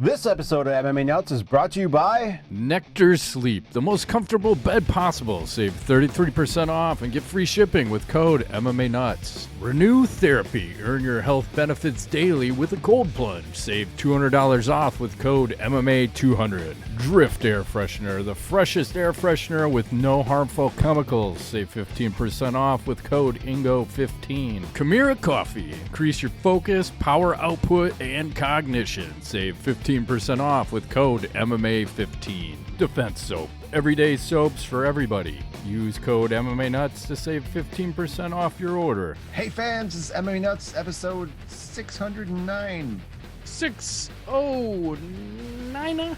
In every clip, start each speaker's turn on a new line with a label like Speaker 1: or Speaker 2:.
Speaker 1: This episode of MMA Nuts is brought to you by
Speaker 2: Nectar Sleep, the most comfortable bed possible. Save 33% off and get free shipping with code MMANUTS. Renew Therapy. Earn your health benefits daily with a cold plunge. Save $200 off with code MMA200. Drift Air Freshener, the freshest air freshener with no harmful chemicals. Save 15% off with code INGO15. Chimera Coffee. Increase your focus, power output, and cognition. Save 15% off with code MMA15. Defense Soap. Everyday soaps for everybody. Use code MMA Nuts to save 15% off your order.
Speaker 1: Hey fans, this is MMA Nuts episode 609.
Speaker 2: 609.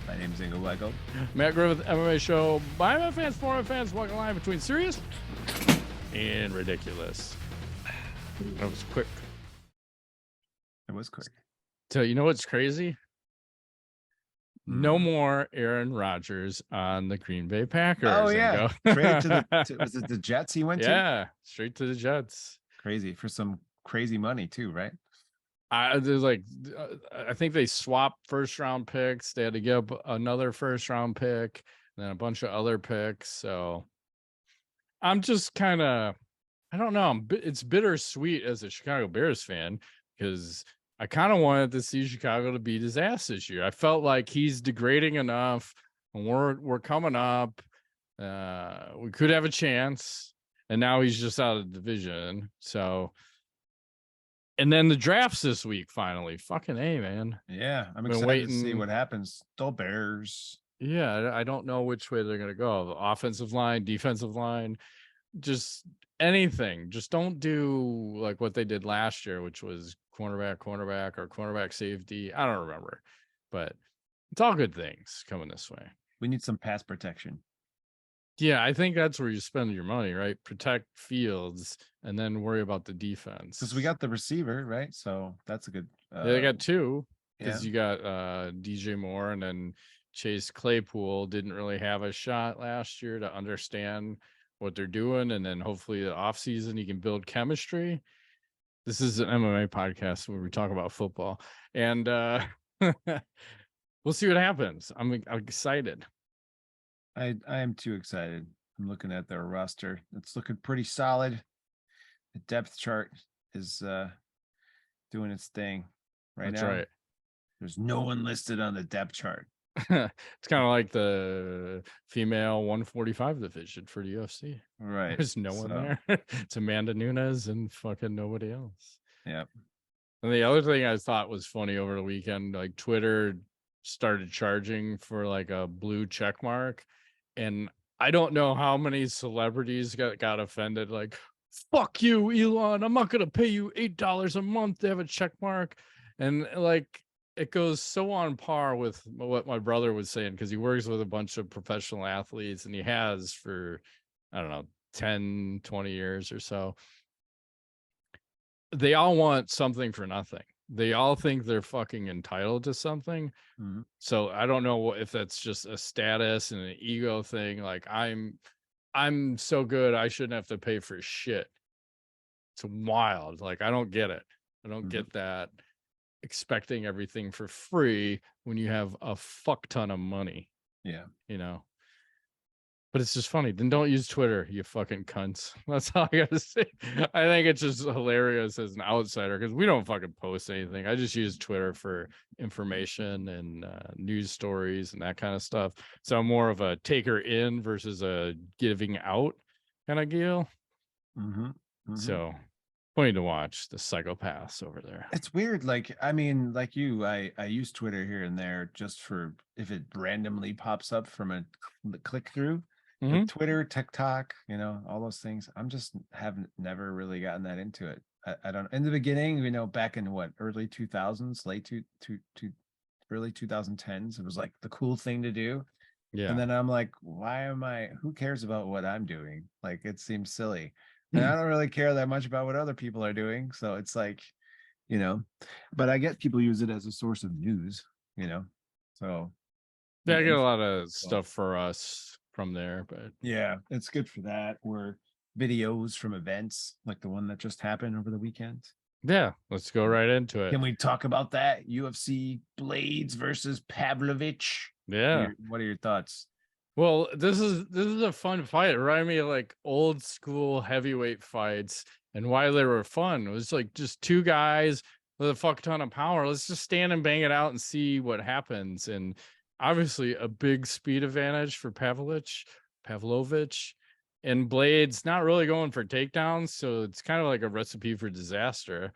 Speaker 1: My name's Ingo Lego.
Speaker 2: Matt Griffith, MMA show by my fans, for my fans, walking line between serious and ridiculous. That was quick.
Speaker 1: It was quick.
Speaker 2: So you know what's crazy? No more Aaron Rodgers on the Green Bay Packers.
Speaker 1: Oh yeah, straight to was it the Jets he went to?
Speaker 2: Yeah, straight to the Jets.
Speaker 1: Crazy for some crazy money too, right?
Speaker 2: There's like, I think they swapped first round picks. They had to give up another first round pick, and then a bunch of other picks. So I'm just kind of, I don't know. It's bittersweet as a Chicago Bears fan because I kind of wanted to see Chicago to beat his ass this year. I felt like he's degrading enough, and we're coming up. We could have a chance, and now he's just out of the division. So. And then the drafts this week, finally. Fucking A, man.
Speaker 1: Yeah, I'm excited to see what happens. The Bears.
Speaker 2: Yeah, I don't know which way they're going to go. The offensive line, defensive line, just anything. Just don't do like what they did last year, which was cornerback, or cornerback safety. I don't remember. But it's all good things coming this way.
Speaker 1: We need some pass protection.
Speaker 2: Yeah, I think that's where you spend your money, right? Protect Fields and then worry about the defense.
Speaker 1: Because we got the receiver, right? So that's a good.
Speaker 2: Yeah, they got two. Because
Speaker 1: Yeah.
Speaker 2: you got DJ Moore, and then Chase Claypool didn't really have a shot last year to understand what they're doing. And then hopefully the offseason you can build chemistry. This is an MMA podcast where we talk about football. And we'll see what happens. I'm excited.
Speaker 1: I am too excited. I'm looking at their roster. It's looking pretty solid. The depth chart is doing its thing right
Speaker 2: That's
Speaker 1: now.
Speaker 2: right.
Speaker 1: There's no one listed on the depth chart.
Speaker 2: It's kind of like the female 145 division for the UFC.
Speaker 1: Right.
Speaker 2: There's no one there. It's Amanda Nunes and fucking nobody else.
Speaker 1: Yep.
Speaker 2: And the other thing I thought was funny over the weekend, like Twitter started charging for like a blue check mark. And I don't know how many celebrities got offended. Like, fuck you, Elon. I'm not going to pay you $8 a month to have a check mark. And like, it goes so on par with what my brother was saying, because he works with a bunch of professional athletes and he has for, I don't know, 10, 20 years or so. They all want something for nothing. They all think they're fucking entitled to something.
Speaker 1: Mm-hmm.
Speaker 2: So I don't know if that's just a status and an ego thing. Like I'm so good, I shouldn't have to pay for shit. It's wild. Like I don't get it. I don't get that expecting everything for free when you have a fuck ton of money.
Speaker 1: Yeah.
Speaker 2: You know. But it's just funny. Then don't use Twitter, you fucking cunts. That's all I gotta say. I think it's just hilarious as an outsider because we don't fucking post anything. I just use Twitter for information and news stories and that kind of stuff. So I'm more of a taker in versus a giving out kind of deal. So funny to watch the psychopaths over there.
Speaker 1: It's weird. Like, I mean, like you, I use Twitter here and there just for if it randomly pops up from a click through. Twitter, TikTok, you know, all those things. I'm just never really gotten that into it. I don't. In the beginning, you know, back in what early 2000s, early 2010s, it was like the cool thing to do. Yeah. And then I'm like, who cares about what I'm doing? Like, it seems silly. And I don't really care that much about what other people are doing. So it's like, you know, but I get people use it as a source of news, you know. So
Speaker 2: yeah, I get a lot of stuff for us from there, but
Speaker 1: yeah, it's good for that. Or videos from events like the one that just happened over the weekend.
Speaker 2: Yeah, let's go right into it.
Speaker 1: Can we talk about that? UFC Blaydes versus Pavlovich.
Speaker 2: Yeah.
Speaker 1: What are your thoughts?
Speaker 2: Well, this is a fun fight. It reminded me of like old school heavyweight fights, and why they were fun. It was like just two guys with a fuck ton of power. Let's just stand and bang it out and see what happens. And obviously a big speed advantage for Pavlovich. And Blaydes not really going for takedowns, so it's kind of like a recipe for disaster.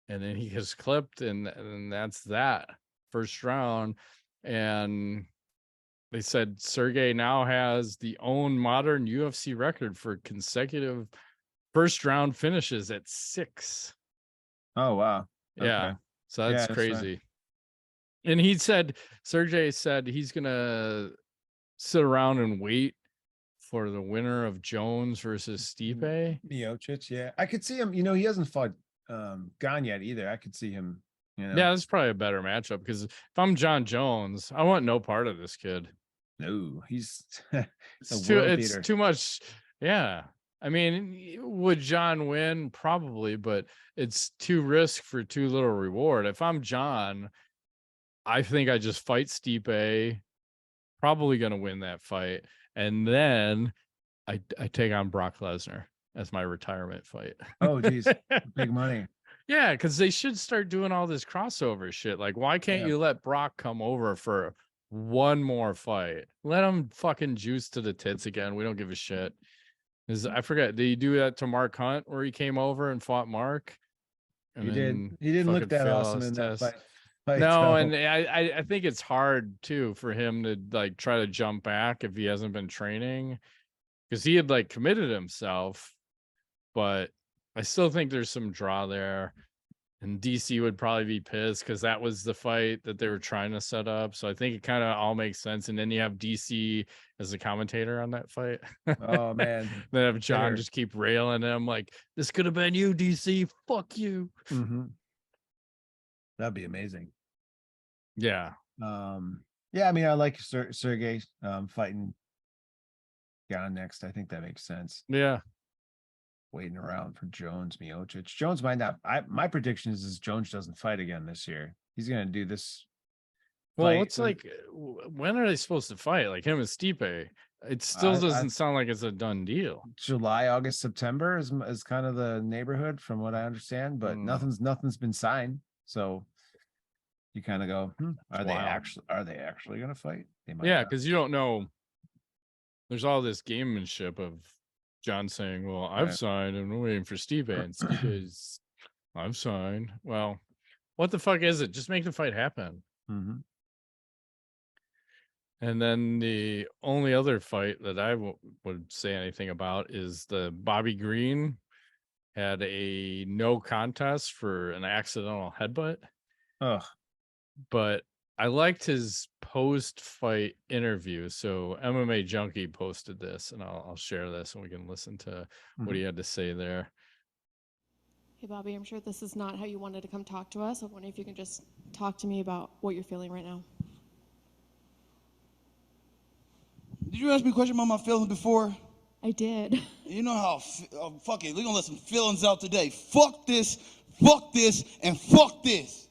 Speaker 2: And then he gets clipped, and that's that first round. And they said Sergei now has the own modern UFC record for consecutive first round finishes at 6.
Speaker 1: Oh wow. Okay.
Speaker 2: Yeah. So
Speaker 1: Yeah,
Speaker 2: that's
Speaker 1: that's right.
Speaker 2: crazy. And Sergei said he's gonna sit around and wait for the winner of Jones versus Stipe.
Speaker 1: Miocic, yeah. I could see him, he hasn't fought Gone yet either. I could see him,
Speaker 2: Yeah, that's probably a better matchup because if I'm John Jones, I want no part of this kid.
Speaker 1: No, he's
Speaker 2: It's too much. Yeah. I mean, would John win? Probably, but it's too risk for too little reward. If I'm John, I think I just fight Stipe, probably gonna win that fight. And then I take on Brock Lesnar as my retirement fight.
Speaker 1: Oh geez, big money.
Speaker 2: Yeah, because they should start doing all this crossover shit. Like, why can't you let Brock come over for one more fight? Let him fucking juice to the tits again. We don't give a shit. I forget, did he do that to Mark Hunt where he came over and fought Mark? And
Speaker 1: He did.
Speaker 2: then
Speaker 1: He didn't look
Speaker 2: fucking
Speaker 1: that
Speaker 2: fail
Speaker 1: awesome
Speaker 2: his
Speaker 1: in that
Speaker 2: test.
Speaker 1: fight
Speaker 2: No,
Speaker 1: though.
Speaker 2: and I think it's hard too for him to like try to jump back if he hasn't been training, because he had like committed himself, but I still think there's some draw there. And DC would probably be pissed because that was the fight that they were trying to set up. So I think it kind of all makes sense. And then you have DC as a commentator on that fight.
Speaker 1: Oh man.
Speaker 2: Then have John
Speaker 1: Bitter.
Speaker 2: just keep railing him like, this could have been you, DC. Fuck you.
Speaker 1: Mm-hmm. That'd be amazing.
Speaker 2: Yeah.
Speaker 1: Yeah, I mean, I like Sergey fighting Gone next. I think that makes sense.
Speaker 2: Yeah.
Speaker 1: Waiting around for Jones, Miocic. Jones might not. My prediction is Jones doesn't fight again this year. He's gonna do this.
Speaker 2: Well, it's like, when are they supposed to fight? Like him and Stipe? It still doesn't sound like it's a done deal.
Speaker 1: July, August, September is kind of the neighborhood from what I understand, but nothing's been signed. So you kind of go, are they actually gonna fight? They might.
Speaker 2: Yeah, because you don't know. There's all this gamemanship of John saying, well, I've signed and we're waiting for Stipe, and Stipe's, I've signed. Well, what the fuck is it? Just make the fight happen.
Speaker 1: Mm-hmm.
Speaker 2: And then the only other fight that I would say anything about is the Bobby Green had a no contest for an accidental headbutt.
Speaker 1: Ugh.
Speaker 2: But I liked his post-fight interview. So MMA Junkie posted this, and I'll share this, and we can listen to what he had to say there.
Speaker 3: Hey, Bobby, I'm sure this is not how you wanted to come talk to us. I wonder if you can just talk to me about what you're feeling right now.
Speaker 4: Did you ask me a question about my feelings before?
Speaker 3: I did.
Speaker 4: You know how, fuck it, we're gonna let some feelings out today. Fuck this, and fuck this.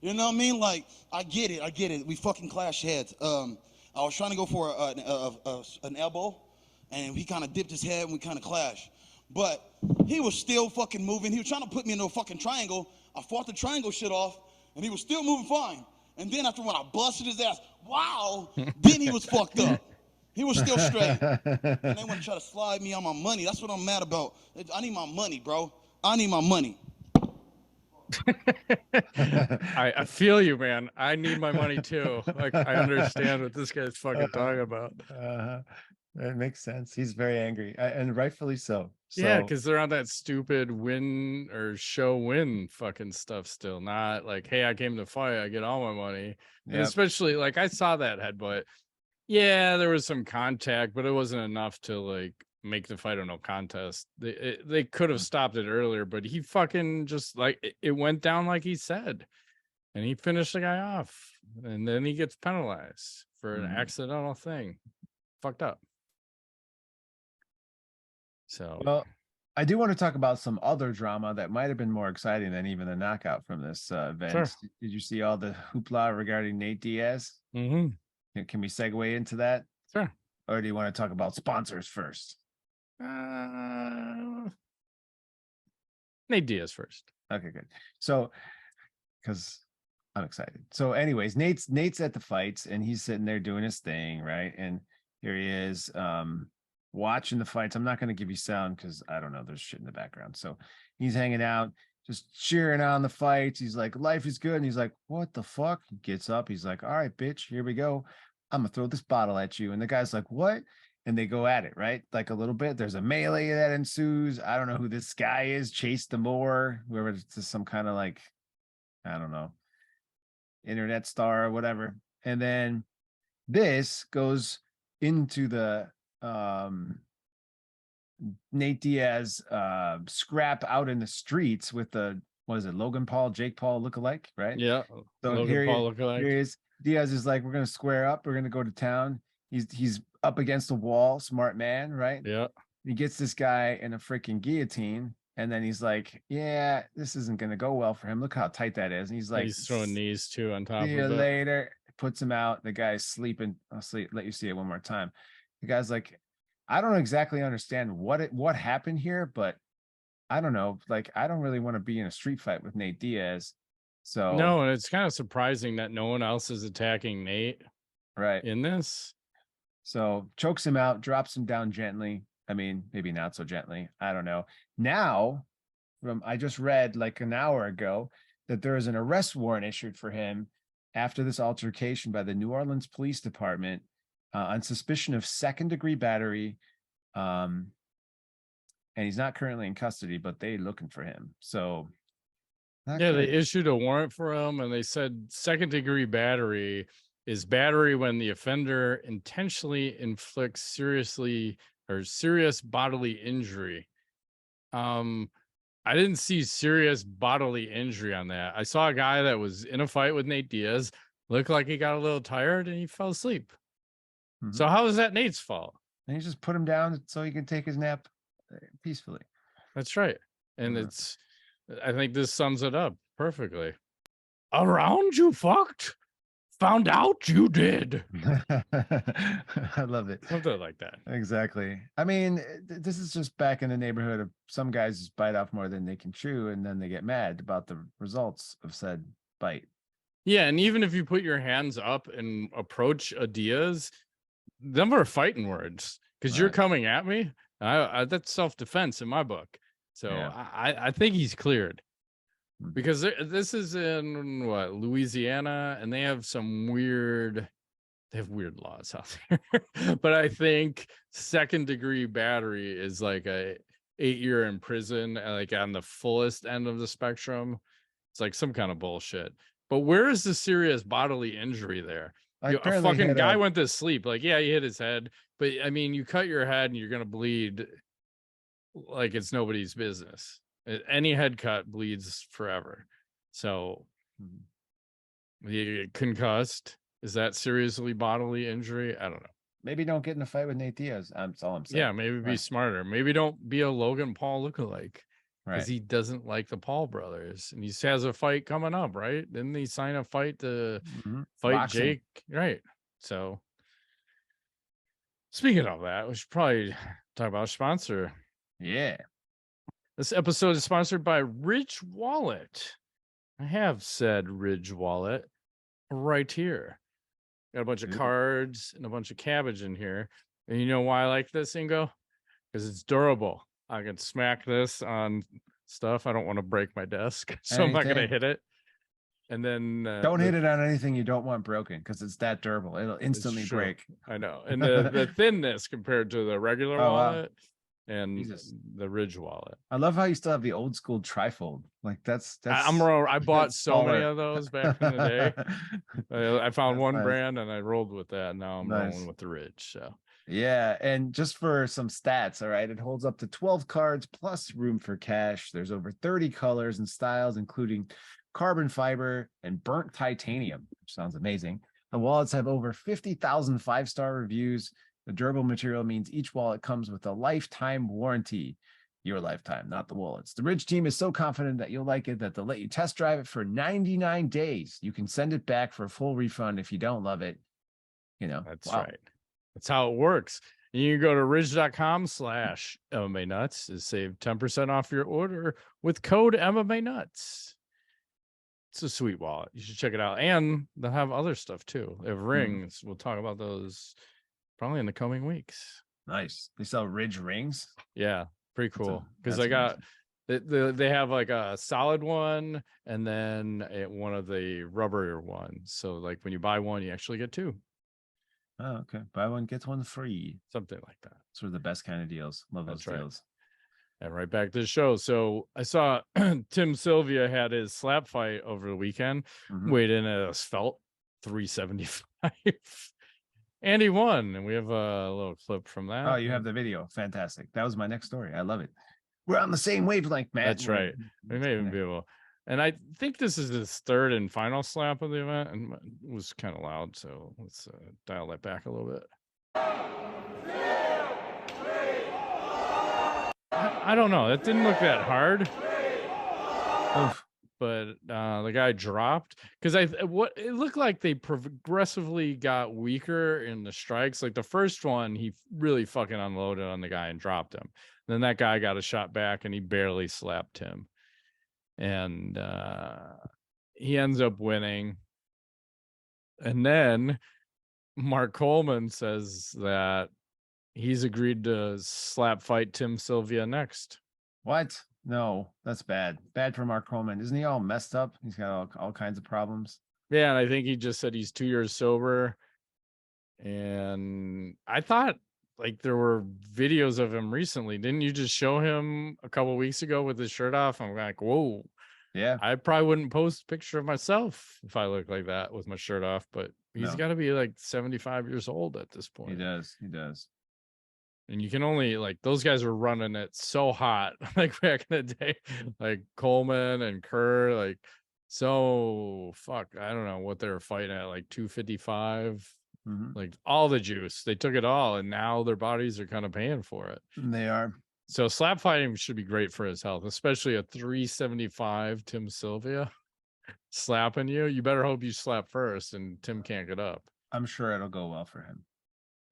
Speaker 4: You know what I mean? Like, I get it. We fucking clash heads. I was trying to go for an elbow, and he kind of dipped his head, and we kind of clashed. But he was still fucking moving. He was trying to put me into a fucking triangle. I fought the triangle shit off, and he was still moving fine. And then after when I busted his ass, wow, then he was fucked up. He was still straight. And they want to try to slide me on my money. That's what I'm mad about. I need my money, bro. I need my money.
Speaker 2: I feel you, man. I need my money too. Like, I understand what this guy's fucking talking about.
Speaker 1: It makes sense. He's very angry, and rightfully so.
Speaker 2: Yeah, because they're on that stupid win or show win fucking stuff still. Not like, hey, I came to fight, I get all my money. And especially, like, I saw that headbutt. Yeah, there was some contact, but it wasn't enough to like make the fight a no contest. They could have stopped it earlier, but he fucking just like it went down like he said, and he finished the guy off, and then he gets penalized for an accidental thing. Fucked up. So
Speaker 1: well, I do want to talk about some other drama that might have been more exciting than even the knockout from this event.
Speaker 2: Sure.
Speaker 1: Did you see all the hoopla regarding Nate Diaz?
Speaker 2: Mm-hmm.
Speaker 1: Can we segue into that?
Speaker 2: Sure.
Speaker 1: Or do you want to talk about sponsors first?
Speaker 2: Nate Diaz first.
Speaker 1: Okay, good. So, because I'm excited. So, anyways, Nate's at the fights and he's sitting there doing his thing, right? And here he is, watching the fights. I'm not going to give you sound because I don't know. There's shit in the background. So he's hanging out, just cheering on the fights. He's like, life is good. And he's like, what the fuck? He gets up. He's like, all right, bitch, here we go. I'm gonna throw this bottle at you. And the guy's like, what? And they go at it, right? Like a little bit. There's a melee that ensues. I don't know who this guy is. Chase the Moore, whoever, it's some kind of like, I don't know, internet star or whatever. And then this goes into the Nate Diaz scrap out in the streets with the, what is it, Logan Paul, Jake Paul lookalike, right?
Speaker 2: Yeah.
Speaker 1: So
Speaker 2: Logan Paul lookalike.
Speaker 1: Here he is. Diaz is like, we're gonna square up, we're gonna go to town. He's up against the wall, smart man, right?
Speaker 2: Yeah.
Speaker 1: He gets this guy in a freaking guillotine, and then he's like, yeah, this isn't gonna go well for him. Look how tight that is. And he's like,
Speaker 2: he's throwing knees too on top
Speaker 1: see
Speaker 2: of
Speaker 1: you
Speaker 2: it.
Speaker 1: later. Puts him out. The guy's sleeping. Let you see it one more time. The guy's like, I don't exactly understand what happened here, but I don't know. Like, I don't really want to be in a street fight with Nate Diaz. So
Speaker 2: no, and it's kind of surprising that no one else is attacking Nate
Speaker 1: right
Speaker 2: in this.
Speaker 1: So chokes him out, drops him down gently. I mean, maybe not so gently. I don't know. Now, I just read like an hour ago that there is an arrest warrant issued for him after this altercation by the New Orleans Police Department on suspicion of second-degree battery. And he's not currently in custody, but they're looking for him. So,
Speaker 2: yeah, they issued a warrant for him, and they said second-degree battery is battery when the offender intentionally inflicts serious bodily injury. I didn't see serious bodily injury on that. I saw a guy that was in a fight with Nate Diaz, looked like he got a little tired, and he fell asleep. Mm-hmm. So how is that Nate's fault?
Speaker 1: And you just put him down so he can take his nap peacefully.
Speaker 2: That's right. And I think this sums it up perfectly. Around you fucked? Found out you did.
Speaker 1: I love it.
Speaker 2: Something like that.
Speaker 1: Exactly. I mean, this is just back in the neighborhood of some guys just bite off more than they can chew, and then they get mad about the results of said bite.
Speaker 2: Yeah, and even if you put your hands up and approach a Diaz, them are fighting words because you're coming at me. That's self-defense in my book. So yeah. I think he's cleared. Because this is in what, Louisiana, and they have weird laws out there. But I think second-degree battery is like a 8-year in prison, like on the fullest end of the spectrum. It's like some kind of bullshit. But where is the serious bodily injury there? A fucking guy went to sleep. Like, yeah, he hit his head, but I mean, you cut your head and you're gonna bleed like it's nobody's business. Any head cut bleeds forever. So you get concussed. Is that seriously bodily injury? I don't know.
Speaker 1: Maybe don't get in a fight with Nate Diaz. That's all I'm saying.
Speaker 2: Yeah, maybe be smarter. Maybe don't be a Logan Paul lookalike. Because he doesn't like the Paul brothers. And he has a fight coming up, right? Didn't he sign a fight to fight Boxing. Jake? Right. So speaking of that, we should probably talk about a sponsor.
Speaker 1: Yeah.
Speaker 2: This episode is sponsored by Ridge Wallet. I have said Ridge Wallet right here. Got a bunch of cards and a bunch of cabbage in here. And you know why I like this, Ingo? Because it's durable. I can smack this on stuff. I don't want to break my desk, so I'm not going to hit it. And then
Speaker 1: don't hit it on anything you don't want broken, because it's that durable. It'll instantly break.
Speaker 2: I know. And the thinness compared to the regular wallet and the Ridge wallet.
Speaker 1: I love how you still have the old school trifold. Like that's
Speaker 2: I bought so many of those back in the day. I found one brand and I rolled with that. Now I'm rolling with the Ridge. So
Speaker 1: yeah, and just for some stats, all right, it holds up to 12 cards plus room for cash. There's over 30 colors and styles, including carbon fiber and burnt titanium, which sounds amazing. The wallets have over 50,000 5-star reviews. The durable material means each wallet comes with a lifetime warranty. your lifetime, not the wallets. The Ridge team is so confident that you'll like it that they'll let you test drive it for 99 days. You can send it back for a full refund if you don't love it.
Speaker 2: That's right. That's how it works. You can go to ridge.com/MMA nuts to save 10% off your order with code MMA nuts. It's a sweet wallet. You should check it out. And they'll have other stuff too. They have rings. We'll talk about those probably in the coming weeks.
Speaker 1: Nice. They sell Ridge rings.
Speaker 2: Yeah, pretty cool. Because I got they have like a solid one and then one of the rubber ones. So like when you buy one, you actually get two.
Speaker 1: Oh, okay. Buy one, get one free.
Speaker 2: Something like that.
Speaker 1: Sort of the best kind of deals. Love those deals.
Speaker 2: And right back to the show. So I saw Tim Sylvia had his slap fight over the weekend, weighed in at a svelte 375. And he won. And we have a little clip from that.
Speaker 1: Oh, you have the video. Fantastic. That was my next story. I love it. We're on the same wavelength, man.
Speaker 2: That's right. We may even be able. And I think this is his third and final slap of the event. And it was kind of loud. So let's dial that back a little bit. I don't know. That didn't look that hard. Oof. But the guy dropped because it looked like they progressively got weaker in the strikes. Like the first one, he really fucking unloaded on the guy and dropped him. Then that guy got a shot back and he barely slapped him. And he ends up winning. And then Mark Coleman says that he's agreed to slap fight Tim Sylvia next.
Speaker 1: What? No, that's bad. Bad for Mark Coleman. Isn't he all messed up? He's got all kinds of problems.
Speaker 2: Yeah, and I think he just said he's 2 years sober. And I thought like there were videos of him recently. Didn't you just show him a couple weeks ago with his shirt off? I'm like, whoa.
Speaker 1: Yeah.
Speaker 2: I probably wouldn't post a picture of myself if I look like that with my shirt off, but he's got to be like 75 years old at this point.
Speaker 1: He does.
Speaker 2: And you can only like those guys were running it so hot like back in the day, like Coleman and Kerr, like so fuck. I don't know what they were fighting at, like 255, like all the juice. They took it all, and now their bodies are kind of paying for it.
Speaker 1: They are.
Speaker 2: So slap fighting should be great for his health, especially a 375 Tim Sylvia slapping you. You better hope you slap first, and Tim can't get up.
Speaker 1: I'm sure it'll go well for him.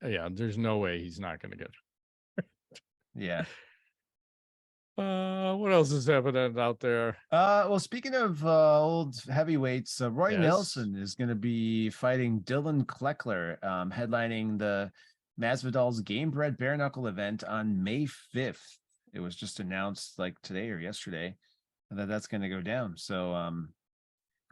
Speaker 2: Yeah, there's no way he's not going to get.
Speaker 1: Yeah.
Speaker 2: What else is happening out there?
Speaker 1: Well, speaking of old heavyweights, Roy Nelson is going to be fighting Dylan Kleckler, headlining the Masvidal's Game Bred Bare Knuckle event on May 5th. It was just announced like today or yesterday that that's going to go down. So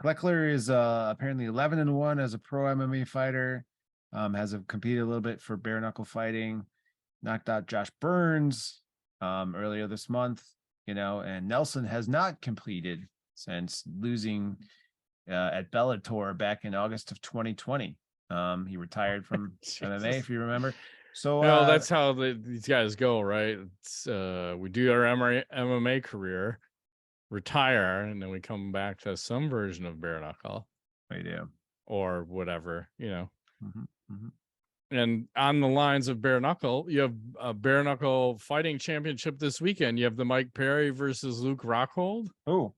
Speaker 1: Kleckler is apparently 11-1 as a pro MMA fighter. Has competed a little bit for bare knuckle fighting, knocked out Josh Burns earlier this month, and Nelson has not competed since losing at Bellator back in August of 2020. He retired from MMA, if you remember. So
Speaker 2: that's how these guys go, right? It's we do our MMA career, retire, and then we come back to some version of bare knuckle.
Speaker 1: We do.
Speaker 2: Or whatever, And on the lines of bare knuckle, you have a bare knuckle fighting championship this weekend. You have the Mike Perry versus Luke Rockhold.
Speaker 1: Oh,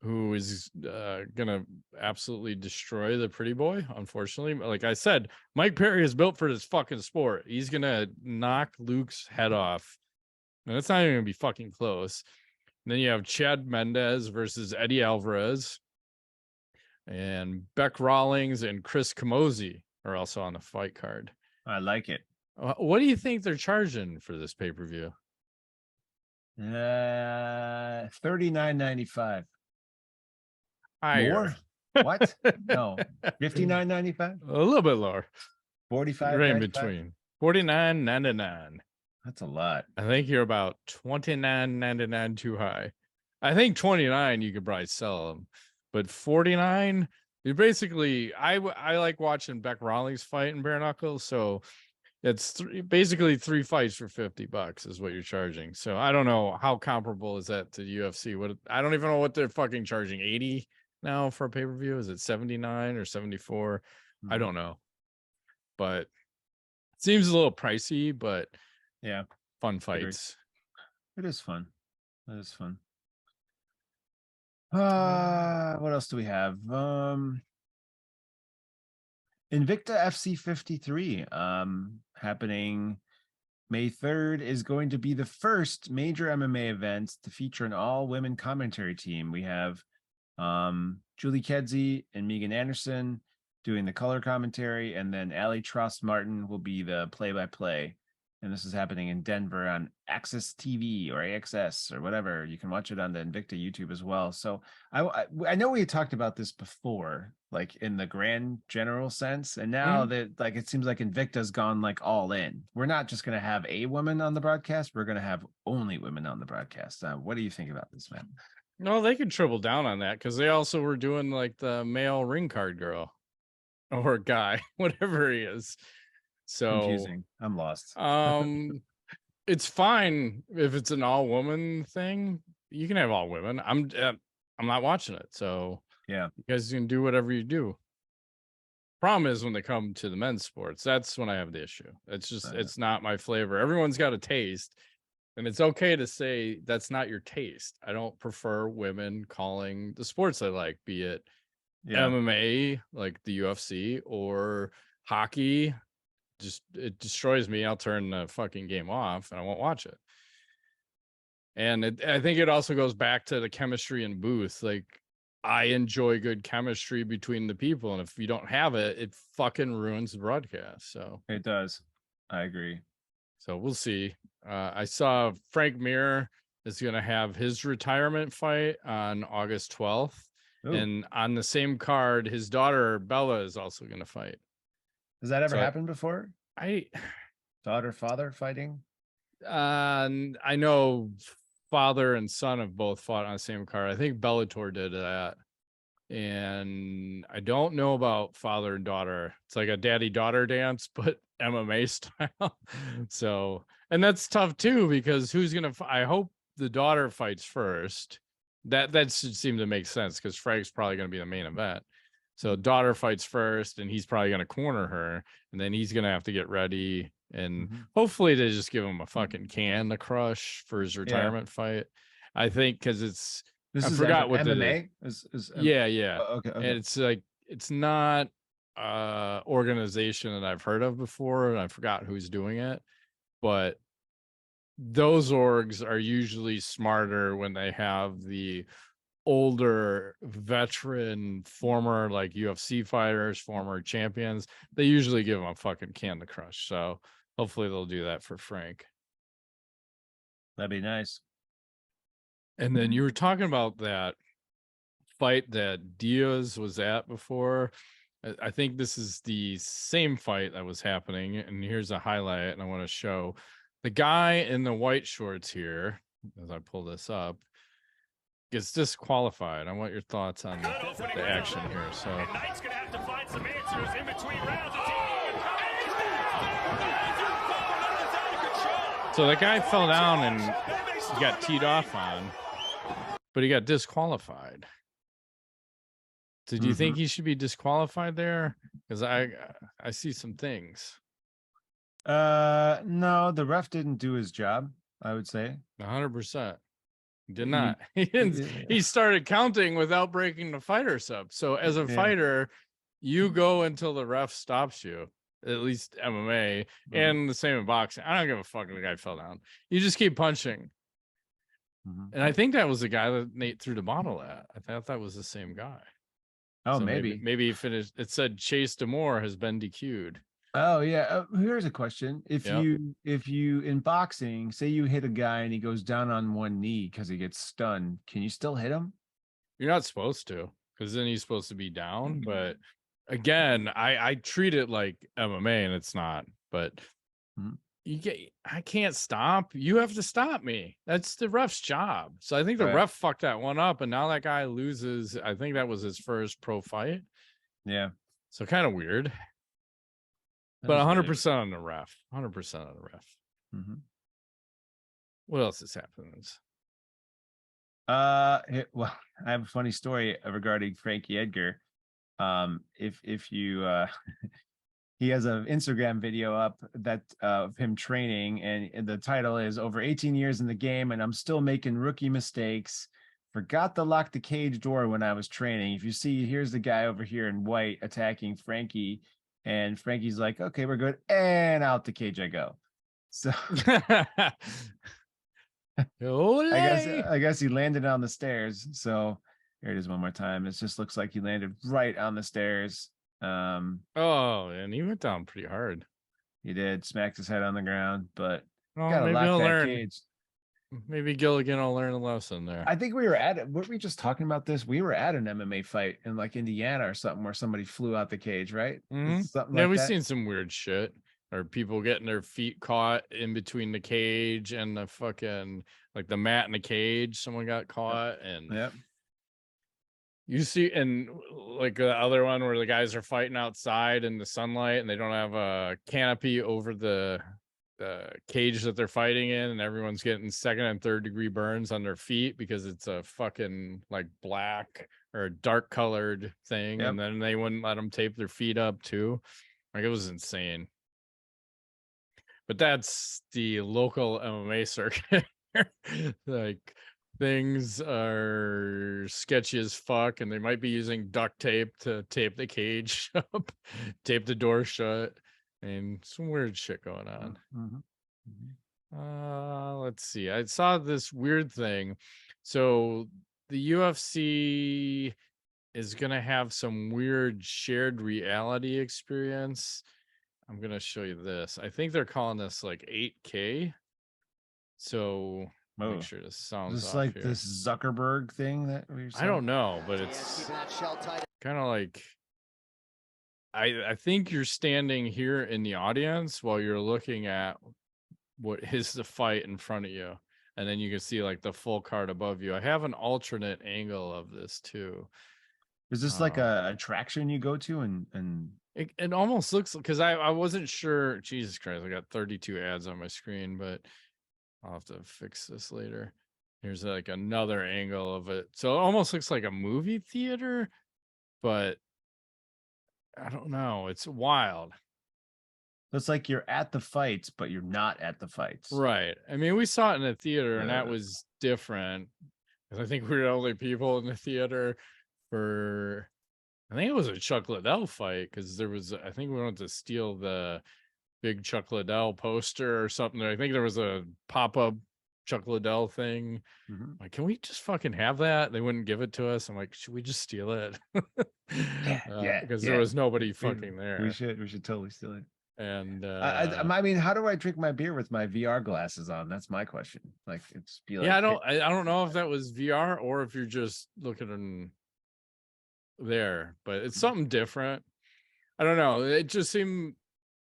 Speaker 2: who is gonna absolutely destroy the pretty boy. Unfortunately, like I said, Mike Perry is built for this fucking sport. He's gonna knock Luke's head off, and it's not even gonna be fucking close. And then you have Chad Mendes versus Eddie Alvarez, and Beck Rawlings and Chris Camozzi are also on the fight card.
Speaker 1: I like it.
Speaker 2: What do you think they're charging for this pay-per-view?
Speaker 1: $39.95.
Speaker 2: Higher.
Speaker 1: More? What? No. $59.95?
Speaker 2: A little bit lower.
Speaker 1: $45.
Speaker 2: Right in between. $49.99.
Speaker 1: That's a lot.
Speaker 2: I think you're about $29.99 too high. I think $29 you could probably sell them, but $49. You basically, I like watching Beck Rawlings fight in bare knuckles, so it's basically 3 fights for $50 is what you're charging. So I don't know how comparable is that to UFC. I don't even know what they're fucking charging. 80 now for a pay-per-view? Is it 79 or 74? I don't know, but it seems a little pricey. But
Speaker 1: yeah,
Speaker 2: fun fights.
Speaker 1: It is fun. It is fun. What else do we have? Invicta FC 53 happening May 3rd is going to be the first major MMA event to feature an all-women commentary team. We have Julie Kedzie and Megan Anderson doing the color commentary, and then Ali Trost Martin will be the play-by-play. And this is happening in Denver on Access TV or AXS or whatever. You can watch it on the Invicta YouTube as well. So I know we had talked about this before, like in the grand general sense, and now that like it seems like Invicta's gone like all in. We're not just going to have a woman on the broadcast; we're going to have only women on the broadcast. What do you think about this, man?
Speaker 2: No, they could triple down on that because they also were doing like the male ring card girl or guy, whatever he is. So
Speaker 1: confusing. I'm lost.
Speaker 2: It's fine if it's an all woman thing. You can have all women. I'm not watching it. So
Speaker 1: yeah,
Speaker 2: you guys can do whatever you do. Problem is when they come to the men's sports, that's when I have the issue. It's just it's not my flavor. Everyone's got a taste, and it's okay to say that's not your taste. I don't prefer women calling the sports I like, be it MMA like the UFC or hockey. Just it destroys me. I'll turn the fucking game off and I won't watch it. And I think it also goes back to the chemistry in booth. Like I enjoy good chemistry between the people, and if you don't have it, it fucking ruins the broadcast. So
Speaker 1: it does. I agree.
Speaker 2: So we'll see. I saw Frank Mir is going to have his retirement fight on August 12th. Ooh. And on the same card, his daughter Bella is also going to fight.
Speaker 1: Has that ever happened before?
Speaker 2: Daughter,
Speaker 1: father fighting?
Speaker 2: I know father and son have both fought on the same card. I think Bellator did that. And I don't know about father and daughter. It's like a daddy-daughter dance, but MMA style. So, and that's tough too, because who's going to, I hope the daughter fights first. That should seem to make sense because Frank's probably going to be the main event. So daughter fights first, and he's probably going to corner her, and then he's going to have to get ready. And hopefully they just give him a fucking can to crush for his retirement fight. I think because it's, I forgot what
Speaker 1: MMA
Speaker 2: is. Yeah.
Speaker 1: Oh, okay.
Speaker 2: And it's like, it's not organization that I've heard of before, and I forgot who's doing it, but those orgs are usually smarter when they have the older veteran former like UFC fighters, former champions. They usually give them a fucking can to crush. So hopefully they'll do that for Frank.
Speaker 1: That'd be nice.
Speaker 2: And then you were talking about that fight that Diaz was at before. I think this is the same fight that was happening, and here's a highlight, and I want to show the guy in the white shorts here as I pull this up gets disqualified. I want your thoughts on the action here. So Knight's gonna have to find some answers in between rounds. So the guy fell down and he got teed off on, but he got disqualified. So do you think he should be disqualified there? Because I see some things.
Speaker 1: No, the ref didn't do his job, I would say.
Speaker 2: 100%. Did not. He started counting without breaking the fighters up. So as a fighter, you go until the ref stops you. At least MMA and the same in boxing. I don't give a fuck if the guy fell down. You just keep punching. And I think that was the guy that Nate threw the bottle at. I thought that was the same guy.
Speaker 1: Oh,
Speaker 2: so
Speaker 1: maybe
Speaker 2: he finished. It said Chase Demore has been DQ'd.
Speaker 1: Oh yeah. Here's a question: if you in boxing, say you hit a guy and he goes down on one knee because he gets stunned, can you still hit him?
Speaker 2: You're not supposed to, because then he's supposed to be down. But again, I treat it like MMA, and it's not. But I can't stop. You have to stop me. That's the ref's job. So I think the ref fucked that one up, and now that guy loses. I think that was his first pro fight.
Speaker 1: Yeah.
Speaker 2: So kind of weird. But 100% on the ref. 100% on the ref. What else is happening?
Speaker 1: Well, I have a funny story regarding Frankie Edgar. If you he has an Instagram video up that of him training, and the title is "Over 18 years in the game, and I'm still making rookie mistakes. Forgot to lock the cage door when I was training. If you see, here's the guy over here in white attacking Frankie, and Frankie's like, okay, we're good, and out the cage I go." So I guess he landed on the stairs. So here it is one more time. It just looks like he landed right on the stairs.
Speaker 2: Oh, and he went down pretty hard.
Speaker 1: He did, smacked his head on the ground, but
Speaker 2: well,
Speaker 1: gotta
Speaker 2: maybe
Speaker 1: lock
Speaker 2: he'll
Speaker 1: that
Speaker 2: learn.
Speaker 1: cage.
Speaker 2: Maybe Gilligan will learn a lesson there.
Speaker 1: I think we were at it. Weren't we just talking about this? We were at an MMA fight in like Indiana or something where somebody flew out the cage, right? Something like
Speaker 2: we've
Speaker 1: that.
Speaker 2: seen some weird shit. Or people getting their feet caught in between the cage and the fucking like the mat in the cage. Someone got caught, and you see, and like the other one where the guys are fighting outside in the sunlight and they don't have a canopy over the cage that they're fighting in, and everyone's getting 2nd and 3rd degree burns on their feet because it's a fucking like black or dark colored thing, and then they wouldn't let them tape their feet up too. Like, it was insane. But that's the local MMA circuit. Like, things are sketchy as fuck, and they might be using duct tape to tape the cage up, tape the door shut, and some weird shit going on. Let's see. I saw this weird thing. So the UFC is gonna have some weird shared reality experience. I'm gonna show you this. I think they're calling this like 8K. So make sure this sounds
Speaker 1: just
Speaker 2: off
Speaker 1: like
Speaker 2: here.
Speaker 1: this Zuckerberg thing that we
Speaker 2: I don't know, but it's kind of like I think you're standing here in the audience while you're looking at what is the fight in front of you, and then you can see like the full card above you. I have an alternate angle of this too.
Speaker 1: Is this like a attraction you go to, and
Speaker 2: it almost looks, because I wasn't sure. Jesus Christ, I got 32 ads on my screen, but I'll have to fix this later. Here's like another angle of it. So it almost looks like a movie theater, but I don't know. It's wild.
Speaker 1: It's like you're at the fights, but you're not at the fights.
Speaker 2: Right. I mean, we saw it in a theater, and that was different. I think we were the only people in the theater for, I think it was a Chuck Liddell fight, because there was, I think we wanted to steal the big Chuck Liddell poster or something. I think there was a pop-up Chuck Liddell thing. Like, can we just fucking have that? They wouldn't give it to us. I'm like, should we just steal it? Because there was nobody fucking there.
Speaker 1: We should totally steal it.
Speaker 2: And
Speaker 1: I mean, how do I drink my beer with my VR glasses on? That's my question. Like, it's be like,
Speaker 2: I don't know if that was VR or if you're just looking in there, but it's something different. I don't know. It just seemed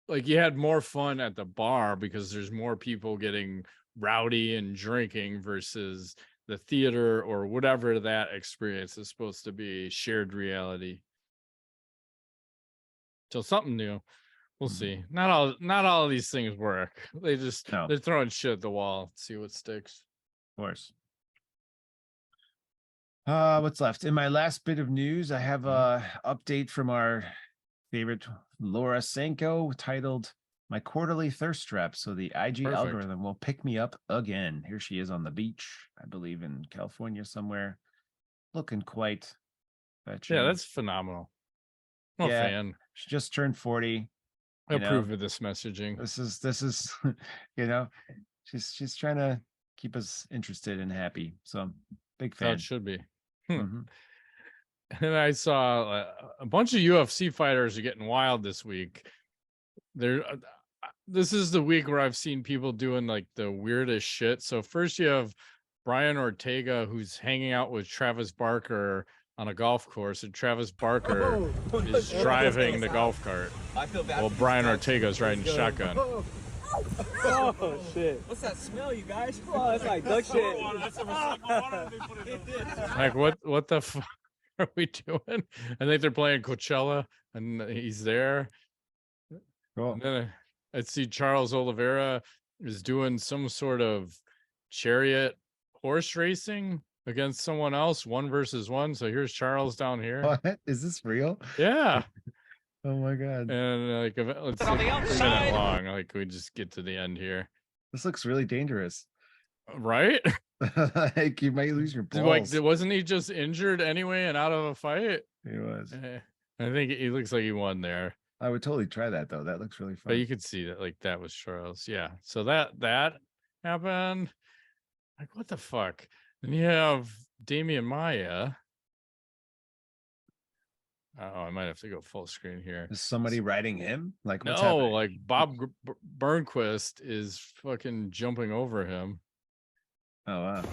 Speaker 2: like you had more fun at the bar because there's more people getting rowdy and drinking versus the theater or whatever that experience is supposed to be, shared reality. So something new. We'll see. Not all of these things work. They just they're throwing shit at the wall. See what sticks.
Speaker 1: Of course. What's left? In my last bit of news, I have a update from our favorite Laura Sanko titled "My Quarterly Thirst Trap." So the IG algorithm will pick me up again. Here she is on the beach, I believe in California somewhere, looking quite fetching.
Speaker 2: Yeah, that's phenomenal. I'm a fan.
Speaker 1: She just turned 40.
Speaker 2: I approve of this messaging.
Speaker 1: This is you know, she's trying to keep us interested and happy. So big fan.
Speaker 2: That should be. And I saw a bunch of UFC fighters are getting wild this week. This is the week where I've seen people doing like the weirdest shit. So first you have Brian Ortega, who's hanging out with Travis Barker on a golf course, and Travis Barker is driving the golf cart. I feel bad. Well, Brian Ortega's riding shotgun.
Speaker 5: Oh shit! What's that smell, you guys? Oh, it's like duck shit.
Speaker 2: Like, what the fuck are we doing? I think they're playing Coachella, and he's there.
Speaker 1: Cool.
Speaker 2: And then I see Charles Oliveira is doing some sort of chariot horse racing against someone else, 1 versus 1. So here's Charles down here.
Speaker 1: What? Is this real?
Speaker 2: Yeah.
Speaker 1: Oh my god.
Speaker 2: And like, let's see, a minute long. Like, we just get to the end here.
Speaker 1: This looks really dangerous.
Speaker 2: Right?
Speaker 1: Like you might lose your balls.
Speaker 2: Like, wasn't he just injured anyway and out of a fight?
Speaker 1: He was.
Speaker 2: I think he looks like he won there.
Speaker 1: I would totally try that though. That looks really fun.
Speaker 2: But you could see that, like, that was Charles. Yeah. So that happened. Like, what the fuck? Then you have Damian Maya. Oh, I might have to go full screen here.
Speaker 1: Is somebody riding him? Like, what's
Speaker 2: no,
Speaker 1: happening?
Speaker 2: like Bob Burnquist is fucking jumping over him.
Speaker 1: Oh wow.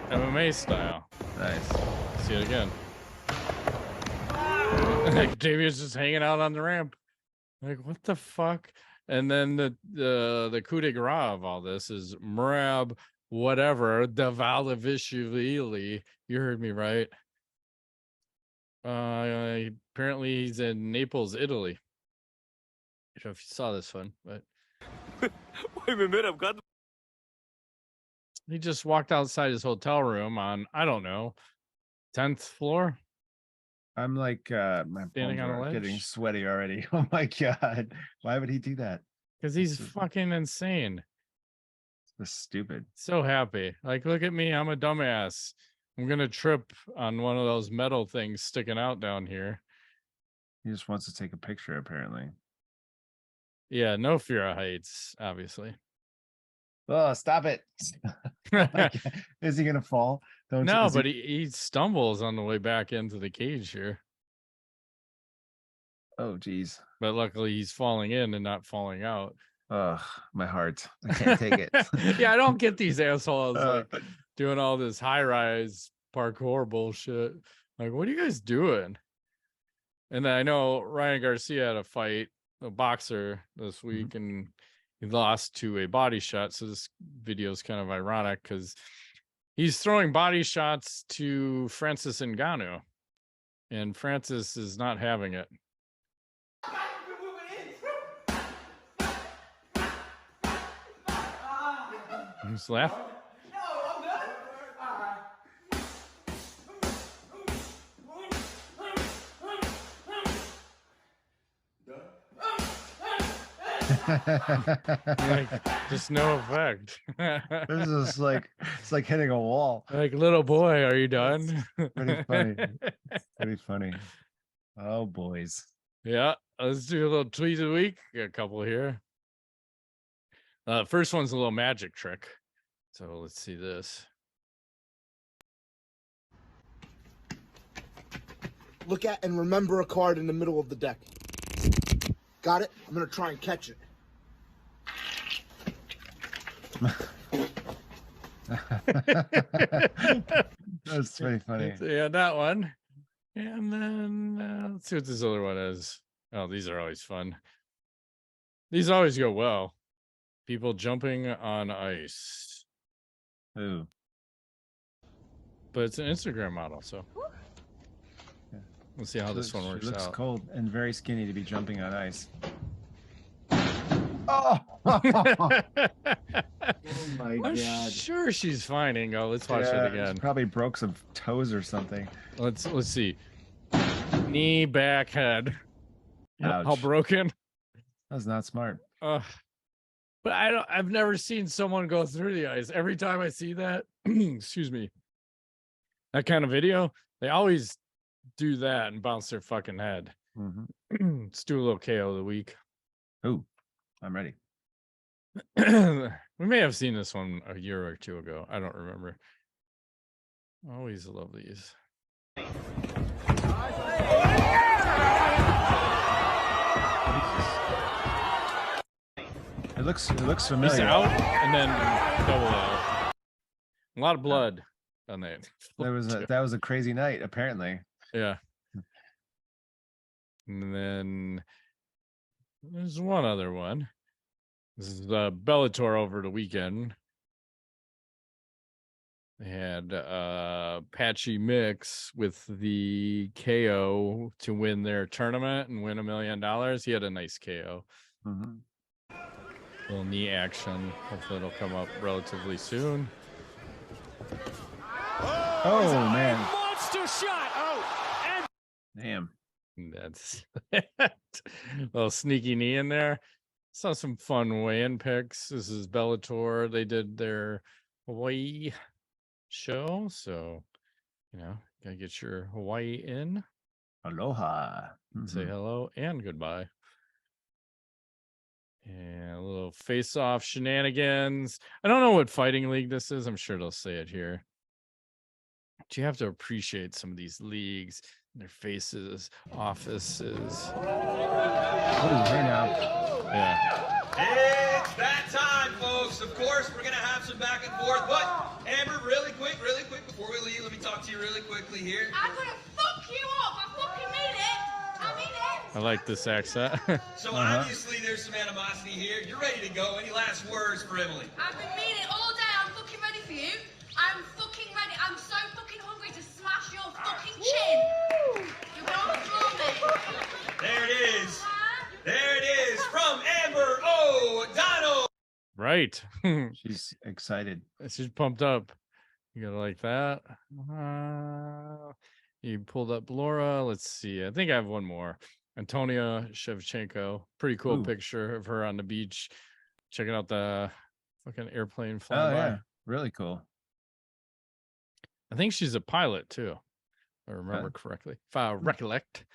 Speaker 2: MMA style.
Speaker 1: Nice.
Speaker 2: See it again. Like Damian's just hanging out on the ramp. Like, what the fuck? And then the coup de grace of all this is Merab whatever Davalishvili. You heard me right. Apparently he's in Naples, Italy. I don't know if you saw this one, but
Speaker 5: Wait a minute, I've got.
Speaker 2: he just walked outside his hotel room on, I don't know, 10th floor.
Speaker 1: I'm like, my
Speaker 2: Standing
Speaker 1: palms
Speaker 2: on a
Speaker 1: are
Speaker 2: ledge?
Speaker 1: getting sweaty already. Oh my god. Why would he do that?
Speaker 2: Because he's fucking insane.
Speaker 1: This is stupid.
Speaker 2: So happy. Like, look at me. I'm a dumbass. I'm going to trip on one of those metal things sticking out down here.
Speaker 1: He just wants to take a picture, apparently.
Speaker 2: Yeah, no fear of heights, obviously.
Speaker 1: Oh, stop it. Like, is he going to fall?
Speaker 2: No, but he stumbles on the way back into the cage here.
Speaker 1: Oh, geez.
Speaker 2: But luckily he's falling in and not falling out.
Speaker 1: Oh, my heart. I can't take it.
Speaker 2: Yeah, I don't get these assholes like doing all this high-rise parkour bullshit. Like, what are you guys doing? And then I know Ryan Garcia had a fight, a boxer this week, and he lost to a body shot. So this video is kind of ironic because he's throwing body shots to Francis Ngannou, and Francis is not having it. Just laugh. Like, just no effect.
Speaker 1: This is like, it's like hitting a wall.
Speaker 2: Like, little boy, are you done?
Speaker 1: Pretty funny. Pretty funny. Oh, boys.
Speaker 2: Yeah, let's do a little tweet of the week. Got a couple here. First one's a little magic trick. So let's see this.
Speaker 6: Look at and remember a card in the middle of the deck. Got it? I'm gonna try and catch it.
Speaker 1: That's very funny.
Speaker 2: Yeah, that one. And then let's see what this other one is. Oh, these are always fun. These always go well. People jumping on ice.
Speaker 1: Ooh.
Speaker 2: But it's an Instagram model, so
Speaker 1: Yeah.
Speaker 2: Let's see how this one works
Speaker 1: She looks
Speaker 2: out.
Speaker 1: cold and very skinny to be jumping on ice. Oh,
Speaker 2: Oh
Speaker 1: my
Speaker 2: I'm
Speaker 1: god.
Speaker 2: sure she's fine, Ingo. Let's watch
Speaker 1: Yeah,
Speaker 2: it again.
Speaker 1: she probably broke some toes or something.
Speaker 2: Let's see. Knee, back, head.
Speaker 1: Ouch.
Speaker 2: How broken.
Speaker 1: That's not smart.
Speaker 2: But I've never seen someone go through the ice. Every time I see that, excuse me, that kind of video, they always do that and bounce their fucking head. Let's do a little KO of the week.
Speaker 1: Ooh, I'm ready.
Speaker 2: We may have seen this one a year or two ago. I don't remember. Always love these.
Speaker 1: It looks familiar.
Speaker 2: He's out and then double out. A lot of blood on that.
Speaker 1: That was a crazy night, apparently.
Speaker 2: Yeah. And then there's one other one. This is Bellator over the weekend. They had Patchy Mix with the KO to win their tournament and win $1 million. He had a nice KO. Little knee action. Hopefully it'll come up relatively soon.
Speaker 1: Oh man.
Speaker 5: Monster shot.
Speaker 1: Damn.
Speaker 2: That's a little sneaky knee in there. Saw some fun weigh-in picks. This is Bellator. They did their Hawaii show, so gotta get your Hawaii in.
Speaker 1: Aloha.
Speaker 2: Say hello and goodbye. And a little face-off shenanigans. I don't know what fighting league this is. I'm sure they'll say it here. But you have to appreciate some of these leagues, their faces, offices.
Speaker 1: Hey now.
Speaker 2: Yeah.
Speaker 7: It's that time, folks. Of course, we're going to have some back and forth. But, Amber, really quick, before we leave, let me talk to you really quickly here.
Speaker 8: I'm going to fuck you up. I fucking mean it. I mean it.
Speaker 2: I like this accent.
Speaker 7: So, obviously, there's some animosity here. You're ready to go. Any last words for Emily?
Speaker 8: I've been meaning it all day. I'm fucking ready for you. I'm fucking ready. I'm so fucking hungry to smash your fucking chin. You're going to draw me.
Speaker 7: There it is. There it is from Amber O'Donnell.
Speaker 2: Right.
Speaker 1: She's excited.
Speaker 2: She's pumped up. You gotta like that. You pulled up Laura. Let's see. I think I have one more. Antonia Shevchenko. Pretty cool picture of her on the beach, checking out the fucking airplane flying by.
Speaker 1: Yeah. Really cool.
Speaker 2: I think she's a pilot too, if I remember correctly. If I recollect.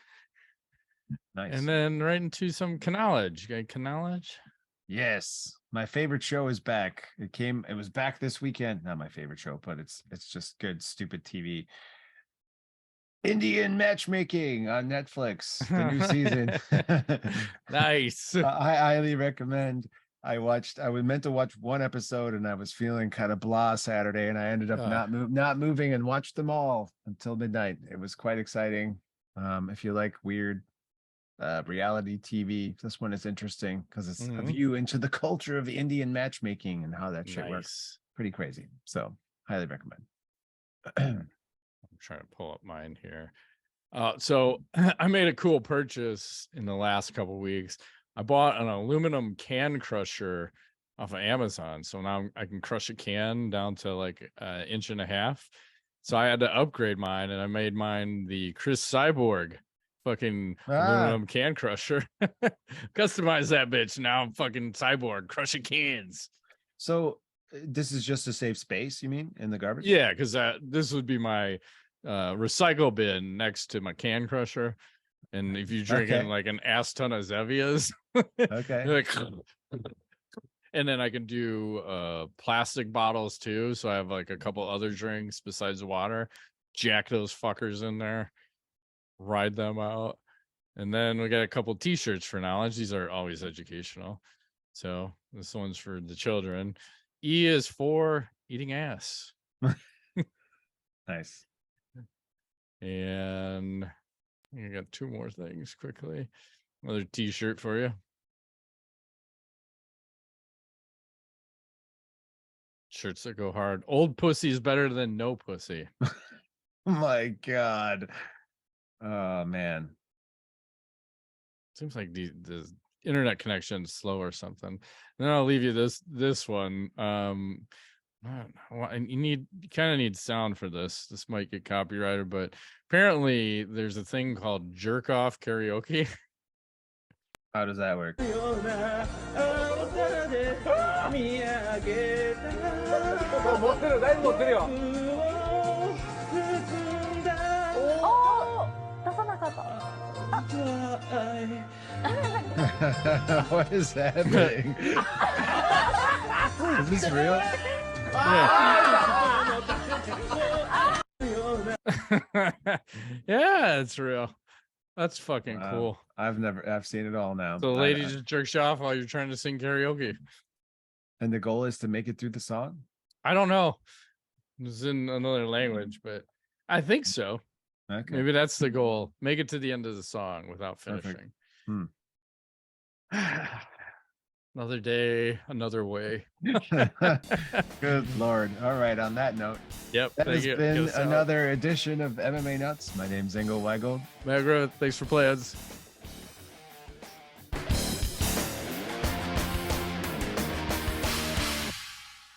Speaker 1: Nice.
Speaker 2: And then right into some knowledge. You got knowledge?
Speaker 1: Yes. My favorite show is back. It was back this weekend. Not my favorite show, but it's just good, stupid TV. Indian matchmaking on Netflix, the new season.
Speaker 2: Nice.
Speaker 1: I highly recommend. I was meant to watch one episode and I was feeling kind of blah Saturday, and I ended up not moving and watched them all until midnight. It was quite exciting. If you like weird reality TV, this one is interesting because it's a view into the culture of Indian matchmaking and how that shit works. Pretty crazy. So highly recommend.
Speaker 2: I'm trying to pull up mine here. So I made a cool purchase in the last couple of weeks. I bought an aluminum can crusher off of Amazon. So now I can crush a can down to like an inch and a half. So I had to upgrade mine, and I made mine the Chris Cyborg fucking aluminum can crusher. Customize that bitch. Now I'm fucking Cyborg crushing cans.
Speaker 1: So this is just to save space, you mean, in the garbage?
Speaker 2: Yeah, because this would be my recycle bin next to my can crusher. And if you're drinking like an ass ton of Zevias, like, and then I can do plastic bottles too. So I have like a couple other drinks besides water. Jack those fuckers in there, ride them out. And then we got a couple t-shirts for knowledge. These are always educational. So this one's for the children. E is for eating ass.
Speaker 1: Nice.
Speaker 2: And I got two more things quickly. Another t-shirt for you. Shirts that go hard. Old pussy is better than no pussy.
Speaker 1: Oh my God. Oh man.
Speaker 2: Seems like the internet connection is slow or something. And then I'll leave you this one. You kind of need sound for this. This might get copyrighted, but apparently there's a thing called jerk off karaoke.
Speaker 1: How does that work? What is happening? Is this real?
Speaker 2: Yeah, it's real. That's fucking cool.
Speaker 1: I've seen it all now.
Speaker 2: So the lady just jerks you off while you're trying to sing karaoke.
Speaker 1: And the goal is to make it through the song?
Speaker 2: I don't know. It's in another language, but I think so.
Speaker 1: Okay.
Speaker 2: Maybe that's the goal. Make it to the end of the song without finishing. Another day, another way.
Speaker 1: Good Lord. All right. On that note,
Speaker 2: yep.
Speaker 1: That has been another edition of MMA Nuts. My name's Engel Weigel.
Speaker 2: Magra, thanks for playing.